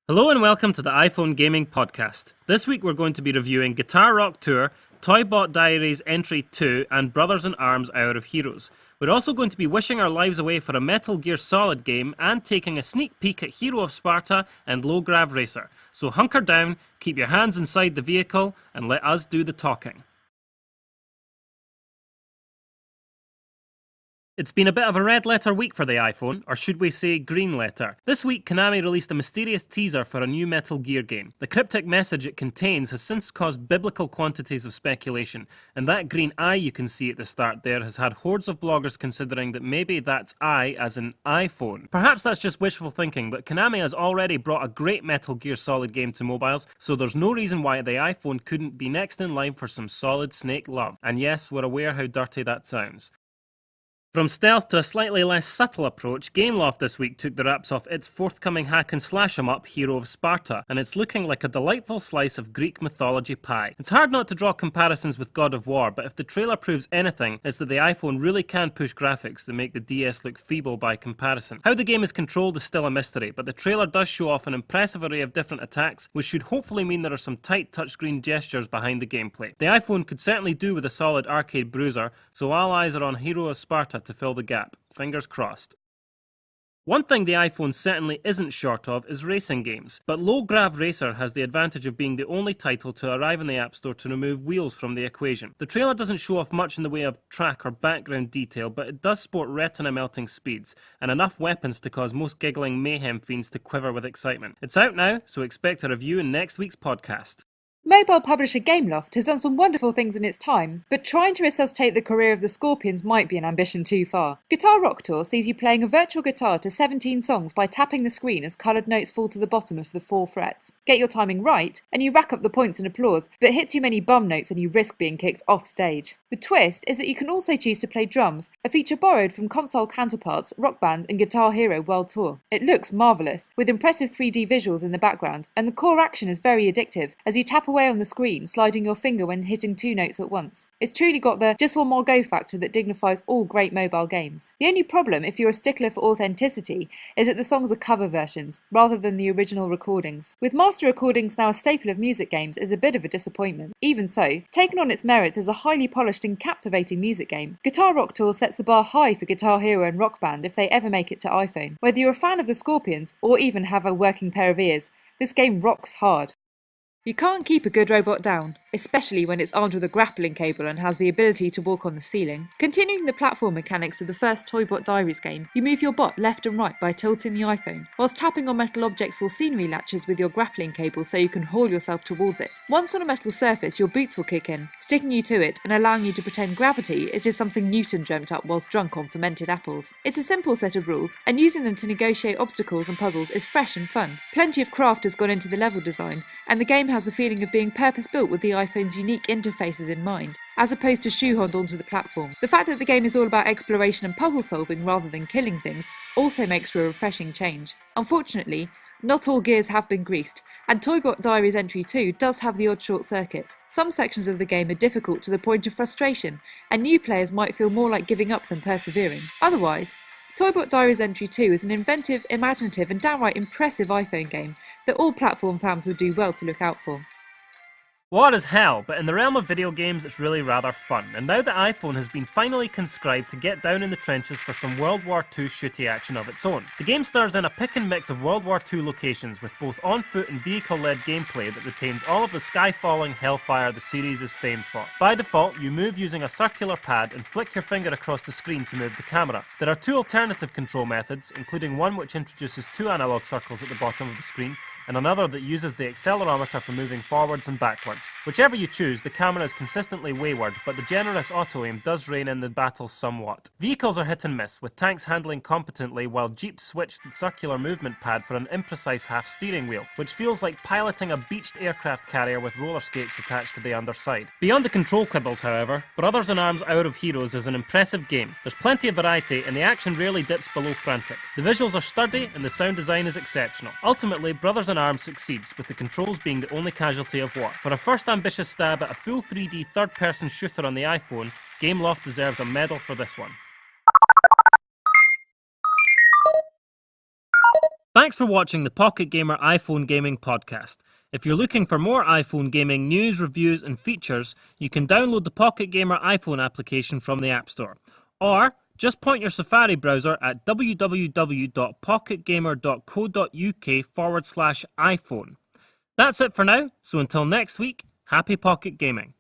Hello and welcome to the iPhone Gaming Podcast. This week we're going to be reviewing Guitar Rock Tour, Toybot Diaries Entry 2 and Brothers in Arms Hour of Heroes. We're also going to be wishing our lives away for a Metal Gear Solid game and taking a sneak peek at Hero of Sparta and Low Grav Racer. So hunker down, keep your hands inside the vehicle and let us do the talking. It's been a bit of a red letter week for the iPhone, or should we say green letter. This week, Konami released a mysterious teaser for a new Metal Gear game. The cryptic message it contains has since caused biblical quantities of speculation, and that green eye you can see at the start there has had hordes of bloggers considering that maybe that's I as in iPhone. Perhaps that's just wishful thinking, but Konami has already brought a great Metal Gear Solid game to mobiles, so there's no reason why the iPhone couldn't be next in line for some solid Snake love. And yes, we're aware how dirty that sounds. From stealth to a slightly less subtle approach, Gameloft this week took the wraps off its forthcoming hack and slash 'em up Hero of Sparta, and it's looking like a delightful slice of Greek mythology pie. It's hard not to draw comparisons with God of War, but if the trailer proves anything, it's that the iPhone really can push graphics that make the DS look feeble by comparison. How the game is controlled is still a mystery, but the trailer does show off an impressive array of different attacks, which should hopefully mean there are some tight touchscreen gestures behind the gameplay. The iPhone could certainly do with a solid arcade bruiser, so all eyes are on Hero of Sparta to fill the gap. Fingers crossed. One thing the iPhone certainly isn't short of is racing games, but Low Grav Racer has the advantage of being the only title to arrive in the App Store to remove wheels from the equation. The trailer doesn't show off much in the way of track or background detail, but it does sport retina melting speeds, and enough weapons to cause most giggling mayhem fiends to quiver with excitement. It's out now, so expect a review in next week's podcast. Mobile publisher Gameloft has done some wonderful things in its time, but trying to resuscitate the career of the Scorpions might be an ambition too far. Guitar Rock Tour sees you playing a virtual guitar to 17 songs by tapping the screen as coloured notes fall to the bottom of the 4 frets. Get your timing right, and you rack up the points and applause, but hit too many bum notes and you risk being kicked off stage. The twist is that you can also choose to play drums, a feature borrowed from console counterparts Rock Band and Guitar Hero World Tour. It looks marvellous, with impressive 3D visuals in the background, and the core action is very addictive, as you tap away on the screen, sliding your finger when hitting 2 notes at once. It's truly got the just one more go factor that dignifies all great mobile games. The only problem, if you're a stickler for authenticity, is that the songs are cover versions, rather than the original recordings. With master recordings now a staple of music games is a bit of a disappointment. Even so, taken on its merits as a highly polished and captivating music game, Guitar Rock Tour sets the bar high for Guitar Hero and Rock Band if they ever make it to iPhone. Whether you're a fan of the Scorpions, or even have a working pair of ears, this game rocks hard. You can't keep a good robot down, especially when it's armed with a grappling cable and has the ability to walk on the ceiling. Continuing the platform mechanics of the first Toybot Diaries game, you move your bot left and right by tilting the iPhone, whilst tapping on metal objects or scenery latches with your grappling cable so you can haul yourself towards it. Once on a metal surface, your boots will kick in, sticking you to it and allowing you to pretend gravity is just something Newton dreamt up whilst drunk on fermented apples. It's a simple set of rules, and using them to negotiate obstacles and puzzles is fresh and fun. Plenty of craft has gone into the level design, and the game has the feeling of being purpose-built with the iPhone's unique interfaces in mind, as opposed to shoehorned onto the platform. The fact that the game is all about exploration and puzzle solving rather than killing things also makes for a refreshing change. Unfortunately, not all gears have been greased, and Toybot Diaries Entry 2 does have the odd short circuit. Some sections of the game are difficult to the point of frustration, and new players might feel more like giving up than persevering. Otherwise, Toybot Diaries Entry 2 is an inventive, imaginative and downright impressive iPhone game that all platform fans would do well to look out for. War is hell, but in the realm of video games it's really rather fun, and now the iPhone has been finally conscribed to get down in the trenches for some World War II shooty action of its own. The game stars in a pick and mix of World War II locations with both on-foot and vehicle-led gameplay that retains all of the sky-falling hellfire the series is famed for. By default, you move using a circular pad and flick your finger across the screen to move the camera. There are 2 alternative control methods, including one which introduces 2 analog circles at the bottom of the screen, and another that uses the accelerometer for moving forwards and backwards. Whichever you choose, the camera is consistently wayward, but the generous auto-aim does rein in the battle somewhat. Vehicles are hit and miss, with tanks handling competently while jeeps switch the circular movement pad for an imprecise half steering wheel, which feels like piloting a beached aircraft carrier with roller skates attached to the underside. Beyond the control quibbles, however, Brothers in Arms Hour of Heroes is an impressive game. There's plenty of variety, and the action rarely dips below frantic. The visuals are sturdy, and the sound design is exceptional. Ultimately, Brothers in Arms succeeds, with the controls being the only casualty of war. For a first ambitious stab at a full 3D third-person shooter on the iPhone, Gameloft deserves a medal for this one. Thanks for watching the Pocket Gamer iPhone Gaming Podcast. If you're looking for more iPhone gaming news, reviews, and features, you can download the Pocket Gamer iPhone application from the App Store. Or just point your Safari browser at www.pocketgamer.co.uk/iPhone. That's it for now, so until next week, happy Pocket Gaming.